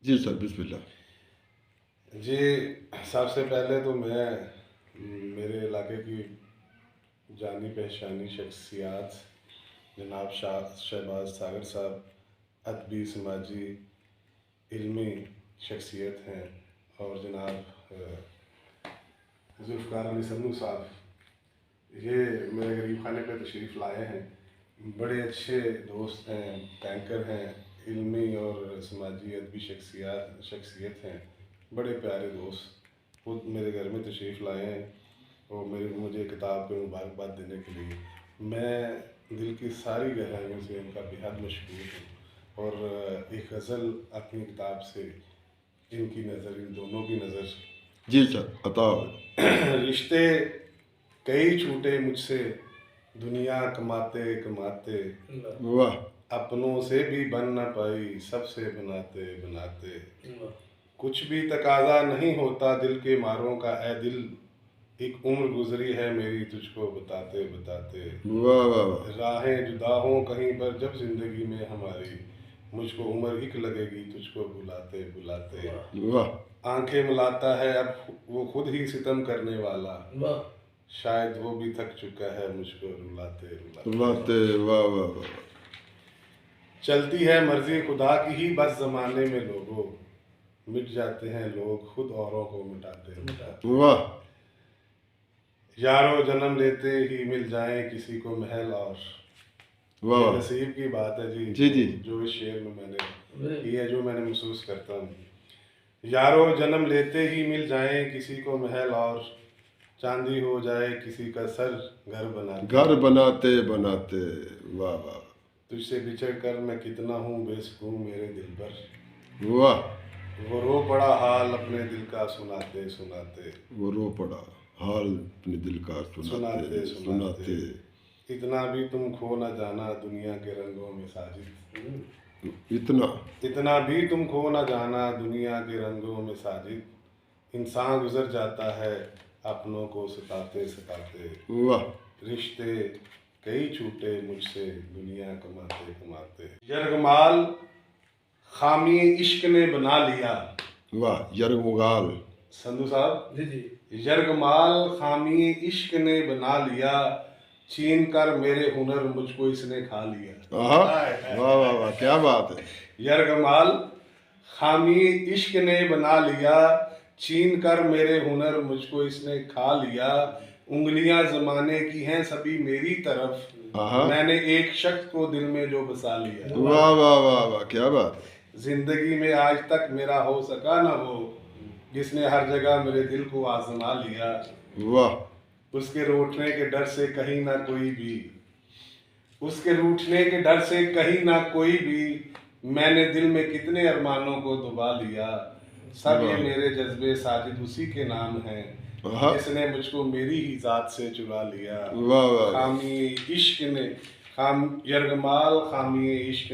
جی سر، بسم اللہ۔ جی، سب سے پہلے تو میں میرے علاقے کی جانی پہچانی شخصیات جناب شہباز ساگر صاحب ادبی سماجی علمی شخصیت ہیں، اور جناب ذوالفقار علی سندھو صاحب یہ میرے غریب خانے پہ تشریف لائے ہیں۔ بڑے اچھے دوست ہیں، بینکر ہیں، علمی اور سماجی ادبی شخصیت ہیں، بڑے پیارے دوست خود میرے گھر میں تشریف لائے ہیں اور مجھے کتاب پہ مبارکباد دینے کے لیے میں دل کی ساری گہرائیوں سے ان کا بےحد مشکور ہوں، اور ایک غزل اپنی کتاب سے ان کی نظر، ان دونوں کی نظر جی سر، عطا۔ رشتے کئی چھوٹے مجھ سے دنیا کماتے کماتے، واہ، اپنوں سے بھی بن نہ پائی سب سے بناتے بناتے، کچھ بھی تقاضا نہیں ہوتا دل کے ماروں کا، اے دل ایک عمر گزری ہے میری تجھ کو بتاتے بتاتے، واہ واہ واہ، راہیں جدا ہوں کہیں پر جب زندگی میں ہماری، مجھ کو عمر ایک لگے گی تجھ کو بلاتے بلاتے، واہ، آنکھیں ملاتا ہے اب وہ خود ہی ستم کرنے والا، شاید وہ بھی تھک چکا ہے مجھ کو رلاتے رلاتے، واہ واہ واہ، چلتی ہے مرضی خدا کی ہی بس زمانے میں لوگوں، مٹ جاتے ہیں لوگ خود اوروں کو مٹاتے، واہ، یارو جنم لیتے ہی مل جائیں کسی کو محل، اور واہ، یہ نصیب کی بات ہے جی جی، جو اس شعر میں نے کی ہے، جو میں نے محسوس کرتا ہوں۔ یارو جنم لیتے ہی مل جائیں کسی کو محل، اور چاندی ہو جائے کسی کا سر گھر بناتے بناتے، واہ واہ، تجھ سے بچھڑ کر میں کتنا ہوں بے سکون میرے دل پر، واہ، وہ رو پڑا حال اپنے دل کا سناتے سناتے، وہ رو پڑا حال اپنے دل کا سناتے سناتے، اتنا بھی تم کھو نہ جانا دنیا کے رنگوں میں ساجد، اتنا بھی تم کھو نہ جانا دنیا کے رنگوں میں ساجد، انسان گزر جاتا ہے اپنوں کو ستاتے ستاتے، واہ، رشتے کئی چھوٹے مجھ سے دنیا کماتے کماتے، یرغمال خامی عشق نے بنا لیا، واہ، یرغمال، سندھو صاحب، یرغمال خامی عشق نے بنا لیا، چھین کر میرے ہنر مجھ کو اس نے کھا لیا، واہ واہ واہ، کیا بات ہے، یرغمال خامی عشق نے بنا لیا، چھین کر میرے ہنر مجھ کو اس نے کھا لیا، انگلیاں زمانے کی ہیں سبھی میری طرف، میں نے ایک شخص کو دل میں جو بسا لیا، واہ واہ واہ واہ، کیا بات ہے، زندگی میں آج تک میرا ہو سکا نہ وہ جس نے ہر جگہ میرے دل کو آزما لیا، واہ، اس کے روٹنے کے ڈر سے کہیں نہ کوئی بھی، اس کے روٹنے کے ڈر سے کہیں نہ کوئی بھی، میں نے دل میں کتنے ارمانوں کو دبا لیا، سب یہ میرے جذبے ساجد اسی کے نام ہیں جس نے مجھ کو میری ہی ذات سے چرا لیا، خامی عشق نے یرغمال خامی عشق